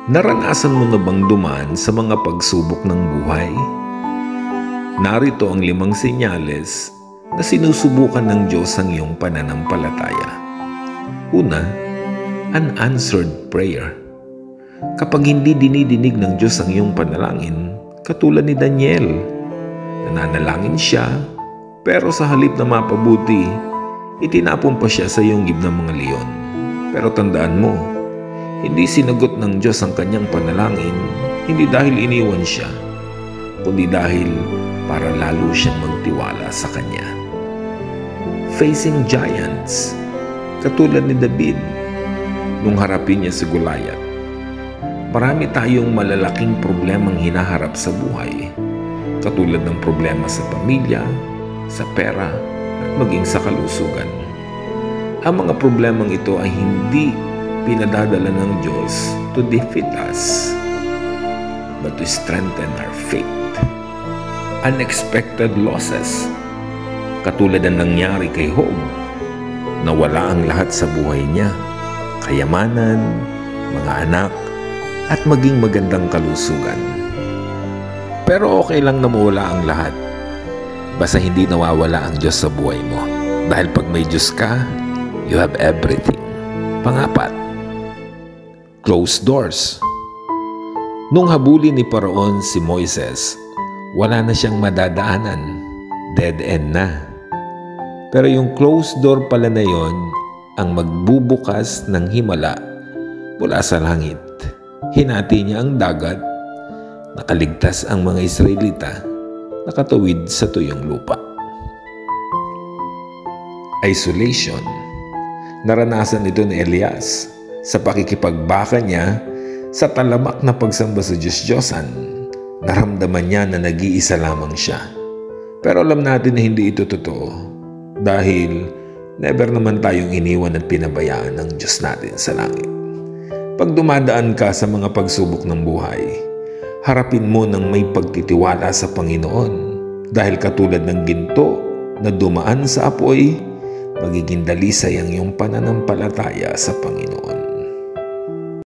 Naranasan mo na bang dumaan sa mga pagsubok ng buhay? Narito ang 5 senyales na sinusubukan ng Diyos ang iyong pananampalataya. Una, unanswered prayer. Kapag hindi dinidinig ng Diyos ang iyong panalangin, katulad ni Daniel, nananalangin siya, pero sa halip na mapabuti, itinapon pa siya sa yunggib ng mga leon. Pero tandaan mo, hindi sinagot ng Diyos ang kanyang panalangin, hindi dahil iniwan siya, kundi dahil para lalo siyang magtiwala sa Kanya. Facing giants, katulad ni David, nung harapin niya si Goliath. Marami tayong malalaking problemang hinaharap sa buhay, katulad ng problema sa pamilya, sa pera, at maging sa kalusugan. Ang mga problemang ito ay hindi pinadadala ng Diyos to defeat us, but to strengthen our faith. Unexpected losses, katulad ng nangyari kay Job, nawala ang lahat sa buhay niya, kayamanan, mga anak, at maging magandang kalusugan. Pero okay lang na mawala ang lahat, basta hindi nawawala ang Diyos sa buhay mo. Dahil pag may Diyos ka, you have everything. Pangapat, closed doors. Nung habulin ni Paraon si Moises, wala na siyang madadaanan. Dead end na. Pero yung closed door pala na yon ang magbubukas ng himala mula sa langit. Hinati niya ang dagat, nakaligtas ang mga Israelita, nakatawid sa tuyong lupa. Isolation. Naranasan ito ni Elias sa pakikipagbaka niya sa talamak na pagsamba sa Diyos-Diyosan. Naramdaman niya na nag-iisa lamang siya. Pero alam natin na hindi ito totoo dahil never naman tayong iniwan at pinabayaan ng Diyos natin sa langit. Pag dumadaan ka sa mga pagsubok ng buhay, harapin mo ng may pagtitiwala sa Panginoon dahil katulad ng ginto na dumaan sa apoy, magiging dalisay ang iyong pananampalataya sa Panginoon.